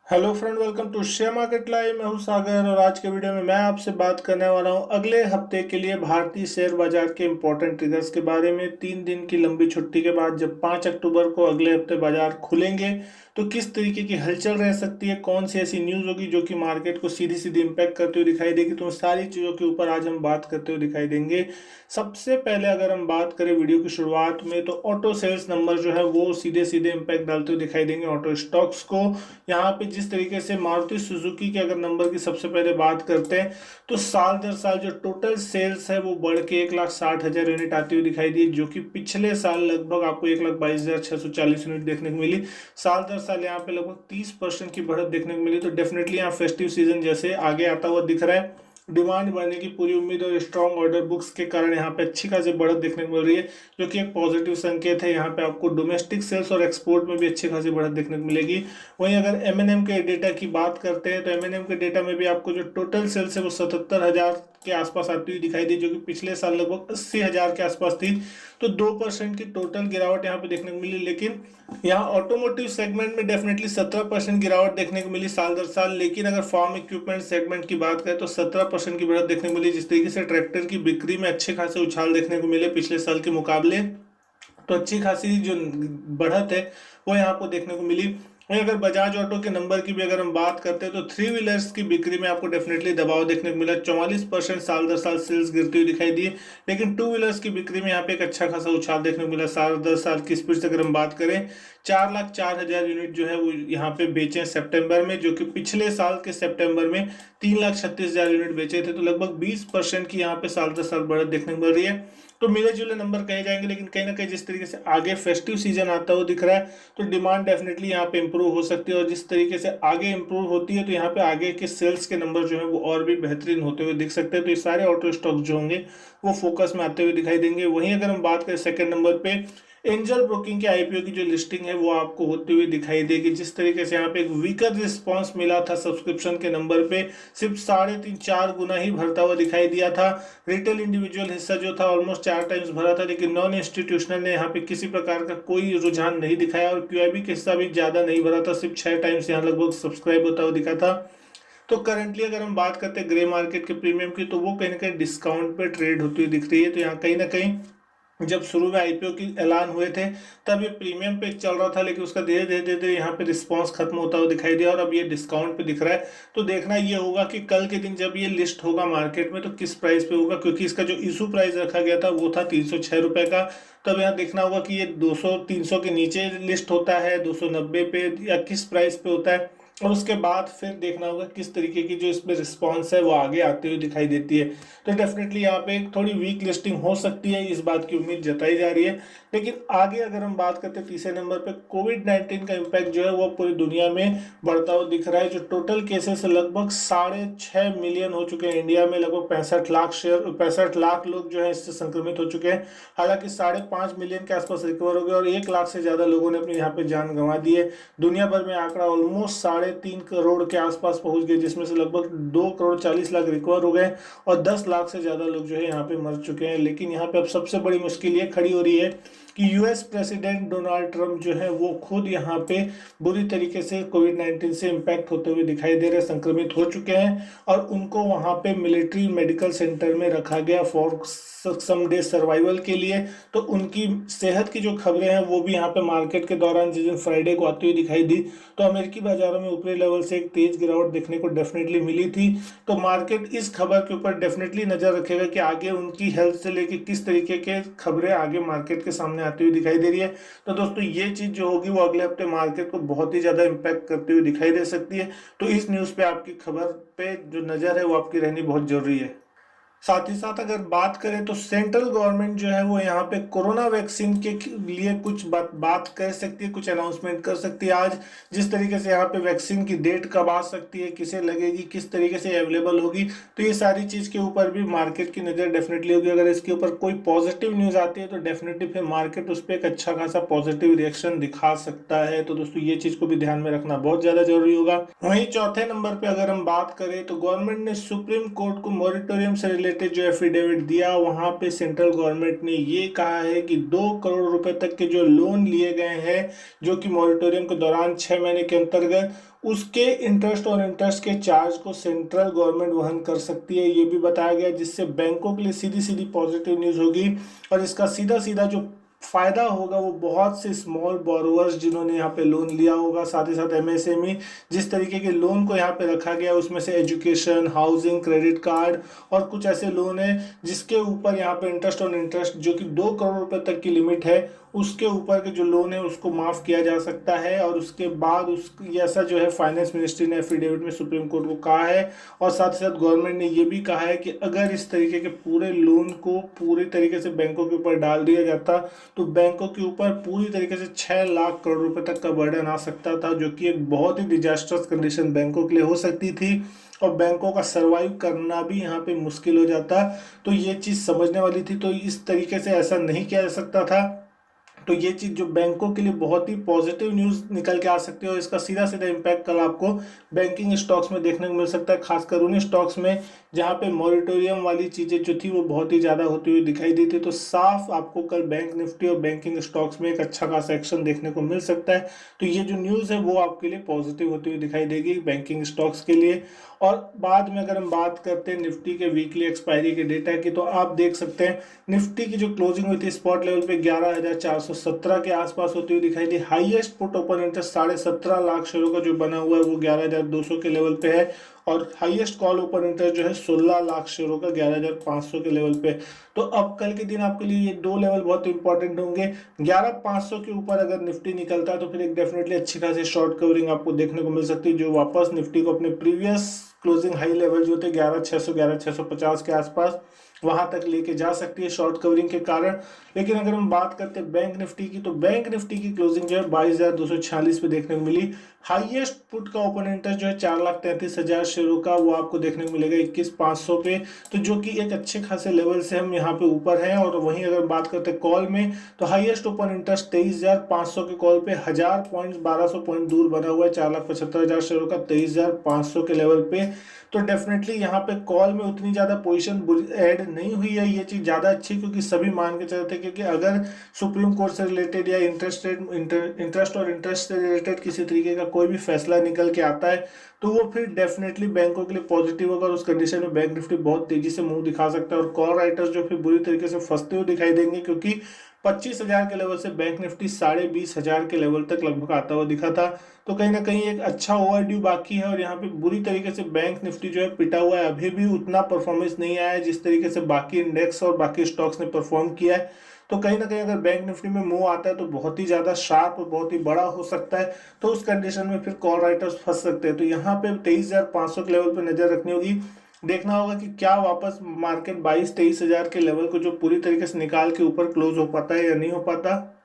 Hello friend, welcome to share market live. मैं हूं सागर और आज के वीडियो में मैं आपसे बात करने वाला हूं अगले हफ्ते के लिए भारतीय शेयर बाजार के इंपॉर्टेंट ट्रिगर्स के बारे में। 3 दिन की लंबी छुट्टी के बाद जब 5 अक्टूबर को अगले हफ्ते बाजार खुलेंगे तो किस तरीके की हलचल रह सकती है, कौन सी ऐसी न्यूज़ होगी जो कि मार्केट को सीधी सीधी इम्पैक्ट करते हुए दिखाई देगी, तो उन सारी चीज़ों के ऊपर आज हम बात करते हुए दिखाई देंगे। सबसे पहले अगर हम बात करें वीडियो की शुरुआत में, तो ऑटो सेल्स नंबर जो है वो सीधे सीधे इम्पैक्ट डालते हुए दिखाई देंगे ऑटो स्टॉक्स को। यहाँ पे जिस तरीके से मारुति सुजुकी के अगर नंबर की सबसे पहले बात करते हैं तो साल दर साल जो टोटल सेल्स है वो बढ़ के 1,60,000 यूनिट आती हुई दिखाई दी, जो कि पिछले साल लगभग आपको 1,22,640 यूनिट देखने को मिली। साल दर साल यहाँ पे लगभग 30% की बढ़त देखने को मिली। तो डेफिनेटली यहाँ फेस्टिव सीजन जैसे आगे आता हुआ दिख रहा है। डिमांड बढ़ने की पूरी उम्मीद और स्ट्रॉन्ग ऑर्डर बुक्स के कारण यहाँ पे अच्छी खासी बढ़त देखने को मिल रही है, जो कि एक पॉजिटिव संकेत है। यहाँ पे आपको डोमेस्टिक सेल्स और एक्सपोर्ट में भी अच्छी खासी बढ़त देखने को मिलेगी। वहीं अगर एमएनएम के डेटा की बात करते हैं तो एमएनएम के डेटा में भी आपको जो टोटल सेल्स है वो 77,000 के आसपास आती हुई दिखाई दी, जो कि पिछले साल लगभग 80,000 के आसपास थी। तो 2% की टोटल गिरावट यहाँ पे देखने को मिली। लेकिन यहाँ ऑटोमोटिव सेगमेंट में डेफिनेटली 17% गिरावट देखने को मिली साल दर साल। लेकिन अगर फार्म इक्विपमेंट सेगमेंट की बात करें तो 17% की बढ़त देखने को मिली। जिस तरीके से ट्रैक्टर की बिक्री में अच्छे खासे उछाल देखने को मिले पिछले साल के मुकाबले, तो अच्छी खासी जो बढ़त है वो यहाँ को देखने को मिली। वहीं अगर बजाज ऑटो के नंबर की भी अगर हम बात करते हैं तो थ्री व्हीलर्स की बिक्री में आपको डेफिनेटली दबाव देखने को मिला। 44% साल दर साल सेल्स गिरती हुई दिखाई दी। लेकिन टू व्हीलर्स की बिक्री में यहाँ पे एक अच्छा खासा उछाल देखने को मिला। साल दर साल की स्पीड से अगर हम बात करें, 4,04,000 यूनिट जो है वो यहाँ पे बेचे सितंबर में, जो कि पिछले साल के सितंबर में 3,36,000 यूनिट बेचे थे। तो लगभग 20% की यहाँ पे साल दर साल बढ़त देखने को मिल रही है। तो मिले जुले नंबर कहे जाएंगे, लेकिन कहीं ना कहीं जिस तरीके से आगे फेस्टिव सीजन आता हुआ दिख रहा है तो डिमांड डेफिनेटली यहाँ पे इंप्रूव हो सकती है। और जिस तरीके से आगे इंप्रूव होती है तो यहाँ पे आगे के सेल्स के नंबर जो है वो और भी बेहतरीन होते हुए दिख सकते हैं। तो ये सारे ऑटो स्टॉक जो होंगे वो फोकस में आते हुए दिखाई देंगे। वहीं अगर हम बात करें सेकंड नंबर पे, एंजल ब्रोकिंग के आईपीओ की जो लिस्टिंग है वो आपको होती हुई दिखाई देगी। जिस तरीके से यहाँ पे एक वीकर रिस्पांस मिला था सब्सक्रिप्शन के नंबर पे, सिर्फ 3.5-4 गुना ही भरता हुआ दिखाई दिया था। रिटेल इंडिविजुअल हिस्सा जो था ऑलमोस्ट 4 टाइम्स भरा था, लेकिन नॉन इंस्टीट्यूशनल ने यहाँ पे किसी प्रकार का कोई रुझान नहीं दिखाया। और क्यूआईबी का हिस्सा भी ज्यादा नहीं भरा था, सिर्फ 6 टाइम्स यहाँ लगभग सब्सक्राइब होता हुआ दिखा था। तो करंटली अगर हम बात करते हैं ग्रे मार्केट के प्रीमियम की, तो वो कहीं ना कहीं डिस्काउंट पे ट्रेड होती हुई दिख रही है। तो यहाँ कहीं ना कहीं जब शुरू में आईपीओ की ऐलान हुए थे तब ये प्रीमियम पे चल रहा था, लेकिन उसका धीरे धीरे धीरे धीरे यहाँ पे रिस्पांस खत्म होता हुआ दिखाई दिया और अब ये डिस्काउंट पे दिख रहा है। तो देखना ये होगा कि कल के दिन जब ये लिस्ट होगा मार्केट में तो किस प्राइस पे होगा, क्योंकि इसका जो इशू प्राइस रखा गया था वो था 306 रुपए का। तो अब यहाँ देखना होगा कि ये 200-300 के नीचे लिस्ट होता है, 290 पे, या किस प्राइस पे होता है। और उसके बाद फिर देखना होगा किस तरीके की जो इसमें रिस्पॉन्स है वो आगे आते हुए दिखाई देती है। तो डेफिनेटली यहाँ पे एक थोड़ी वीक लिस्टिंग हो सकती है, इस बात की उम्मीद जताई जा रही है। लेकिन आगे अगर हम बात करते हैं तीसरे नंबर पे, कोविड-19 का इम्पैक्ट जो है वो पूरी दुनिया में बढ़ता हुआ दिख रहा है। जो टोटल केसेस लगभग 6.5 मिलियन हो चुके हैं इंडिया में, लगभग 65 लाख लोग जो है इससे संक्रमित हो चुके हैं। हालांकि 5.5 मिलियन के आसपास रिकवर हो गए और 1 लाख से ज्यादा लोगों ने अपनी यहाँ पे जान गंवा दी है। दुनिया भर में आंकड़ा ऑलमोस्ट 3.5 करोड़ के आसपास पहुंच गए, जिसमें से लगभग 2,40,00,000 रिकवर हो गए और 10 लाख से ज्यादा लोग जो है यहाँ पे मर चुके हैं। लेकिन यहाँ पे अब सबसे बड़ी मुश्किल ये खड़ी हो रही है कि यूएस प्रेसिडेंट डोनाल्ड ट्रंप जो है वो खुद यहाँ पे बुरी तरीके से कोविड-19 से इम्पैक्ट होते हुए दिखाई दे रहे, संक्रमित हो चुके हैं और उनको वहाँ पे मिलिट्री मेडिकल सेंटर में रखा गया फॉर सम डे सर्वाइवल के लिए। तो उनकी सेहत की जो खबरें हैं वो भी यहाँ पे मार्केट के दौरान जिस दिन फ्राइडे को आती हुई दिखाई दी, तो अमेरिकी बाजारों में ऊपरी लेवल से एक तेज गिरावट देखने को डेफिनेटली मिली थी। तो मार्केट इस खबर के ऊपर डेफिनेटली नजर रखेगा कि आगे उनकी हेल्थ से लेके किस तरीके के खबरें आगे मार्केट के सामने आती हुई दिखाई दे रही है। तो दोस्तों ये चीज जो होगी वो अगले हफ्ते मार्केट को बहुत ही ज्यादा इम्पैक्ट करती हुई दिखाई दे सकती है। तो इस न्यूज पे आपकी खबर पे जो नजर है वो आपकी रहनी बहुत जरूरी है। साथ ही साथ अगर बात करें तो सेंट्रल गवर्नमेंट जो है वो यहाँ पे कोरोना वैक्सीन के लिए कुछ बात कर सकती है, कुछ अनाउंसमेंट कर सकती है आज। जिस तरीके से यहाँ पे वैक्सीन की डेट कब आ सकती है, किसे लगेगी, किस तरीके से अवेलेबल होगी, तो ये सारी चीज के ऊपर भी मार्केट की नजर डेफिनेटली होगी। अगर इसके ऊपर कोई पॉजिटिव न्यूज आती है तो डेफिनेटली फिर मार्केट उस पर एक अच्छा खासा पॉजिटिव रिएक्शन दिखा सकता है। तो दोस्तों ये चीज को भी ध्यान में रखना बहुत ज्यादा जरूरी होगा। वहीं चौथे नंबर पे अगर हम बात करें तो गवर्नमेंट ने सुप्रीम कोर्ट को मॉरिटोरियम से रिलेटेड रिलेटेड जो एफिडेविट दिया, वहां पे सेंट्रल गवर्नमेंट ने ये कहा है कि 2 करोड़ रुपए तक के जो लोन लिए गए हैं, जो कि मॉरिटोरियम के दौरान 6 महीने के अंतर्गत, उसके इंटरेस्ट और इंटरेस्ट के चार्ज को सेंट्रल गवर्नमेंट वहन कर सकती है, ये भी बताया गया, जिससे बैंकों के लिए सीधी सीधी पॉजिटिव न्यूज होगी। और इसका सीधा सीधा जो फायदा होगा वो बहुत से स्मॉल बोरोवर्स जिन्होंने यहाँ पे लोन लिया होगा, साथ ही साथ एमएसएमई, जिस तरीके के लोन को यहाँ पे रखा गया उसमें से एजुकेशन, हाउसिंग, क्रेडिट कार्ड और कुछ ऐसे लोन है जिसके ऊपर यहाँ पे इंटरेस्ट ऑन इंटरेस्ट जो कि 2 करोड़ रुपए तक की लिमिट है, उसके ऊपर के जो लोन है उसको माफ किया जा सकता है। और उसके बाद उस ऐसा जो है फाइनेंस मिनिस्ट्री ने एफिडेविट में सुप्रीम कोर्ट को कहा है। और साथ ही साथ गवर्नमेंट ने ये भी कहा है कि अगर इस तरीके के पूरे लोन को पूरी तरीके से बैंकों के ऊपर डाल दिया जाता तो बैंकों के ऊपर पूरी तरीके से 6 लाख करोड़ रुपए तक का बर्डन आ सकता था, जो कि एक बहुत ही डिजास्टर्स कंडीशन बैंकों के लिए हो सकती थी और बैंकों का सरवाइव करना भी यहाँ पे मुश्किल हो जाता। तो ये चीज़ समझने वाली थी, तो इस तरीके से ऐसा नहीं किया जा सकता था। तो ये चीज़ जो बैंकों के लिए बहुत ही पॉजिटिव न्यूज़ निकल के आ सकती है और इसका सीधा सीधा इम्पैक्ट कल आपको बैंकिंग स्टॉक्स में देखने को मिल सकता है, खासकर उन स्टॉक्स में जहाँ पे मॉरिटोरियम वाली चीज़ें जो थी वो बहुत ही ज़्यादा होती हुई दिखाई दी थी। तो साफ आपको कल बैंक निफ्टी और बैंकिंग स्टॉक्स में एक अच्छा खासा एक्शन देखने को मिल सकता है। तो ये जो न्यूज़ है वो आपके लिए पॉजिटिव होती हुई दिखाई देगी बैंकिंग स्टॉक्स के लिए। और बाद में अगर हम बात करते हैं निफ्टी के वीकली एक्सपायरी के डेटा की, तो आप देख सकते हैं निफ्टी की जो क्लोजिंग हुई थी स्पॉट लेवल पे 11,417 के आसपास होती हुई दिखाई दी। Highest put open interest 17.5 lakh शेयरों का जो बना हुआ है वो 11,200 के लेवल पे है और हाईएस्ट कॉल ओपन इंटरेस्ट जो है 16 लाख शेयरों का 11,500 के लेवल पे। तो अब कल के दिन आपके लिए ये दो लेवल बहुत इंपॉर्टेंट होंगे। 11,500 के ऊपर अगर निफ्टी निकलता है तो फिर एक डेफिनेटली अच्छी खासी शॉर्ट कवरिंग आपको देखने को मिल सकती है, जो वापस निफ्टी को अपने प्रीवियस क्लोजिंग हाई लेवल जो थे 11,600 11,650 के आसपास वहां तक लेके जा सकती है शॉर्ट कवरिंग के कारण। लेकिन अगर हम बात करते हैं बैंक निफ्टी की, तो बैंक निफ्टी की क्लोजिंग जो है 22,246 पे देखने को मिली। हाईएस्ट पुट का ओपन इंटरेस्ट जो है 4,33,000 शेयरों का वो आपको देखने को मिलेगा 21,500 पे, तो जो कि एक अच्छे खासे लेवल से हम यहाँ पे ऊपर हैं। और वहीं अगर बात करते हैं कॉल में, तो हाईएस्ट ओपन इंटरेस्ट 23,500 के कॉल पे 1000 पॉइंट 1200 पॉइंट दूर बना हुआ है 4,75,000 शेयरों का 23,500 के लेवल पे। तो डेफिनेटली यहाँ पे कॉल में उतनी ज़्यादा पोजीशन ऐड नहीं हुई है, ये चीज़ ज़्यादा अच्छी, क्योंकि सभी मान के चलते क्योंकि अगर सुप्रीम कोर्ट से रिलेटेड या इंटरेस्ट और इंटरेस्ट से रिलेटेड किसी तरीके का कोई भी फैसला निकल के आता है तो वो फिर डेफिनेटली बैंकों के लिए पॉजिटिव होगा और उस कंडीशन में बैंक निफ्टी बहुत तेजी से मुंह दिखा सकता है और कॉल राइटर्स जो फिर बुरी तरीके से फंसते हुए दिखाई देंगे, क्योंकि 25,000 के लेवल से बैंक निफ्टी 20,500 के लेवल तक लगभग आता हुआ दिखा था। तो कहीं ना कहीं एक अच्छा ओवरड्यू बाकी है और यहाँ पे बुरी तरीके से बैंक निफ्टी जो है पिटा हुआ है, अभी भी उतना परफॉर्मेंस नहीं आया है जिस तरीके से बाकी इंडेक्स और बाकी स्टॉक्स ने परफॉर्म किया है। तो कहीं ना कहीं अगर बैंक निफ्टी में मूव आता है तो बहुत ही ज्यादा शार्प और बहुत ही बड़ा हो सकता है, तो उस कंडीशन में फिर कॉल राइटर्स फंस सकते हैं। तो यहाँ पे 23,500 के लेवल पे नजर रखनी होगी, देखना होगा कि क्या वापस मार्केट 22-23 हजार के लेवल को जो पूरी तरीके से निकाल के ऊपर क्लोज हो पाता है या नहीं हो पाता।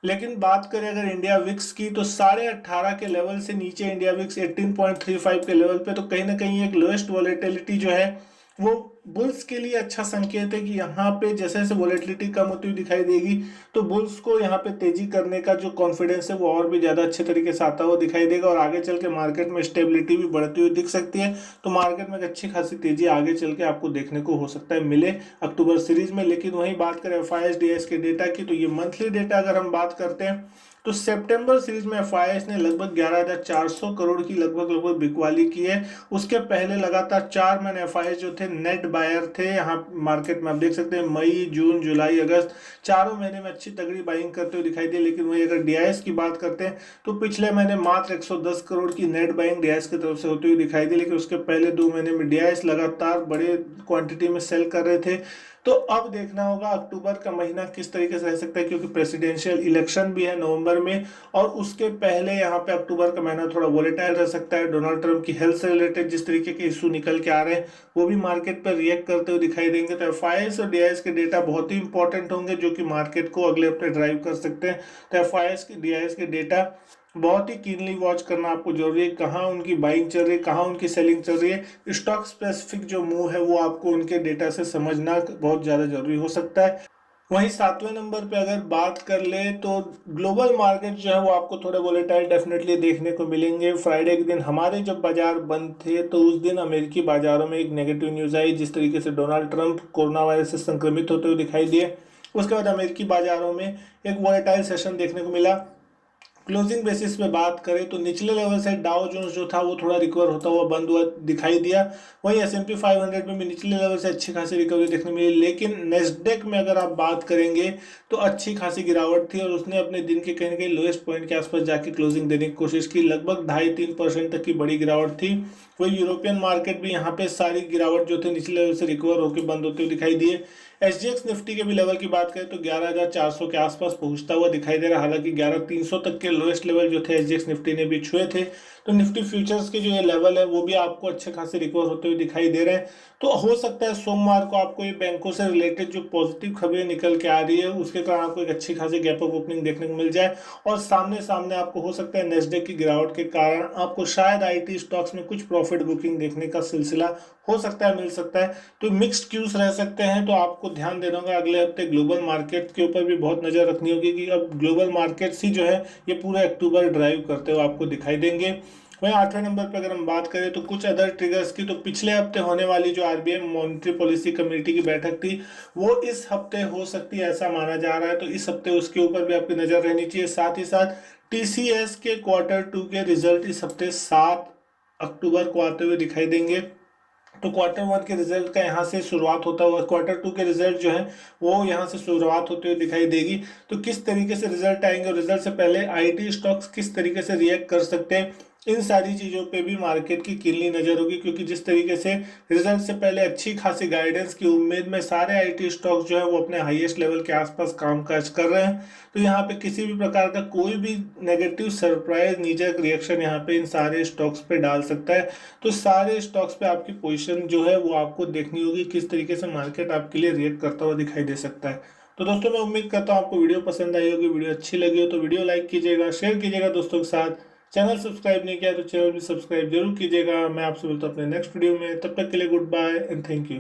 लेकिन बात करें अगर इंडिया विक्स की, तो 18.5 के लेवल से नीचे इंडिया विक्स 18.35 के लेवल पे, तो कहीं ना कहीं एक लोएस्ट वॉलेटिलिटी जो है वो बुल्स के लिए अच्छा संकेत है कि यहाँ पे जैसे जैसे वॉलेटिलिटी कम होती हुई दिखाई देगी तो बुल्स को यहाँ पे तेजी करने का जो कॉन्फिडेंस है वो और भी ज्यादा अच्छे तरीके से आता हुआ दिखाई देगा और आगे चल के मार्केट में स्टेबिलिटी भी बढ़ती हुई दिख सकती है। तो मार्केट में एक अच्छी खासी तेजी आगे चल के आपको देखने को हो सकता है मिले अक्टूबर सीरीज में। लेकिन वहीं बात करें एफआईएस डीएस के डेटा की, तो ये मंथली डेटा अगर हम बात करते हैं तो सितंबर सीरीज में एफआईएस ने लगभग 11,400 करोड़ की लगभग बिकवाली की है। उसके पहले लगातार 4 महीने एफआईएस जो थे नेट बायर थे यहाँ मार्केट में, आप देख सकते हैं मई, जून, जुलाई, अगस्त, चारों महीने में अच्छी तगड़ी बाइंग करते हुए दिखाई दिए। लेकिन वही अगर डीआईएस की बात करते हैं तो पिछले महीने मात्र 110 करोड़ की नेट बाइंग डीआईएस की तरफ से होती हुई दिखाई दी, लेकिन उसके पहले 2 महीने में डीआईएस लगातार बड़े क्वांटिटी में सेल कर रहे थे। तो अब देखना होगा अक्टूबर का महीना किस तरीके से रह सकता है, क्योंकि प्रेसिडेंशियल इलेक्शन भी है नवंबर में और उसके पहले यहाँ पे अक्टूबर का महीना थोड़ा वोलेटाइल रह सकता है। डोनाल्ड ट्रंप की हेल्थ से रिलेटेड जिस तरीके के इशू निकल के आ रहे हैं वो भी मार्केट पर रिएक्ट करते हुए दिखाई देंगे। तो एफआईएस और डीआईएस के डेटा बहुत ही इंपॉर्टेंट होंगे जो कि मार्केट को अगले हफ्ते ड्राइव कर सकते हैं। तो एफआईएस के डीआईएस के डेटा बहुत ही कीनली वॉच करना आपको जरूरी है, कहाँ उनकी बाइंग चल रही है, कहाँ उनकी सेलिंग चल रही है। स्टॉक स्पेसिफिक जो मूव है वो आपको उनके डेटा से समझना बहुत ज़्यादा जरूरी हो सकता है। वहीं 7वें नंबर पे अगर बात कर ले तो ग्लोबल मार्केट जो है वो आपको थोड़े वोलेटाइल डेफिनेटली देखने को मिलेंगे। फ्राइडे के दिन हमारे जब बाजार बंद थे तो उस दिन अमेरिकी बाजारों में एक नेगेटिव न्यूज़ आई, जिस तरीके से डोनाल्ड ट्रंप कोरोना वायरस से संक्रमित होते हुए दिखाई दिए। उसके बाद अमेरिकी बाजारों में एक वोलेटाइल सेशन देखने को मिला। क्लोजिंग बेसिस पे बात करें तो निचले लेवल से डाउ जोन्स जो था वो थोड़ा रिकवर होता हुआ बंद हुआ दिखाई दिया। वहीं S&P 500 में भी निचले लेवल से अच्छी खासी रिकवरी देखने मिली, लेकिन नेस्डेक में अगर आप बात करेंगे तो अच्छी खासी गिरावट थी और उसने अपने दिन के कहीं ना कहीं लोएस्ट पॉइंट के आसपास जाके क्लोजिंग देने की कोशिश की। लगभग 2.5-3% तक की बड़ी गिरावट थी। वही यूरोपियन मार्केट भी यहाँ पे सारी गिरावट जो थे निचले लेवल से रिकवर होकर बंद होते हुए दिखाई दिए। SGX निफ्टी के भी लेवल की बात करें तो 11,400 के आसपास पहुंचता हुआ दिखाई दे रहा है। हालांकि 11,300 तक के लोएस्ट लेवल जो थे SGX निफ्टी ने भी छुए थे। तो निफ्टी फ्यूचर्स के जो ये लेवल है वो भी आपको अच्छे खासे रिकवर होते हुए दिखाई दे रहे हैं। तो हो सकता है सोमवार को आपको ये बैंकों से रिलेटेड जो पॉजिटिव खबरें निकल के आ रही है उसके कारण आपको एक अच्छी खासी गैप अप ओपनिंग देखने को मिल जाए। और सामने सामने आपको हो सकता है नेस्डेक की गिरावट के कारण आपको शायद IT स्टॉक्स में कुछ प्रॉफिट बुकिंग देखने का सिलसिला हो सकता है, मिल सकता है। तो मिक्स्ड क्यूज रह सकते हैं। तो आपको ध्यान देना होगा अगले हफ्ते ग्लोबल मार्केट के ऊपर भी बहुत नजर रखनी होगी कि अब ग्लोबल मार्केट्स ही जो है ये पूरा अक्टूबर ड्राइव करते हुए आपको दिखाई देंगे। वहीं 8वें नंबर पर अगर हम बात करें तो कुछ अदर ट्रिगर्स की, तो पिछले हफ्ते होने वाली जो RBI मॉनेटरी पॉलिसी कमेटी की बैठक थी वो इस हफ्ते हो सकती है ऐसा माना जा रहा है। तो इस हफ्ते उसके ऊपर भी आपकी नजर रहनी चाहिए। साथ ही साथ TCS के Q2 के रिजल्ट इस हफ्ते 7 अक्टूबर को आते हुए दिखाई देंगे। तो Q1 के रिजल्ट का यहाँ से शुरुआत होता हुआ Q2 के रिजल्ट जो है वो यहाँ से शुरुआत होते हुए दिखाई देगी। तो किस तरीके से रिजल्ट आएंगे और रिजल्ट से पहले IT स्टॉक्स किस तरीके से रिएक्ट कर सकते हैं, इन सारी चीज़ों पे भी मार्केट की किनली नज़र होगी। क्योंकि जिस तरीके से रिजल्ट से पहले अच्छी खासी गाइडेंस की उम्मीद में सारे IT स्टॉक्स जो है वो अपने हाईएस्ट लेवल के आसपास कामकाज कर रहे हैं। तो यहाँ पे किसी भी प्रकार का कोई भी नेगेटिव सरप्राइज नीजक रिएक्शन यहाँ पे इन सारे स्टॉक्स पे डाल सकता है। तो सारे स्टॉक्स पे आपकी पोजीशन जो है वो आपको देखनी होगी किस तरीके से मार्केट आपके लिए रिएक्ट करता हुआ दिखाई दे सकता है। तो दोस्तों मैं उम्मीद करता हूँ आपको वीडियो पसंद आई होगी। वीडियो अच्छी लगी हो तो वीडियो लाइक कीजिएगा, शेयर कीजिएगा दोस्तों के साथ। चैनल सब्सक्राइब नहीं किया तो चैनल भी सब्सक्राइब जरूर कीजिएगा। मैं आपसे मिलता हूँ अपने नेक्स्ट वीडियो में, तब तक के लिए goodbye and thank you.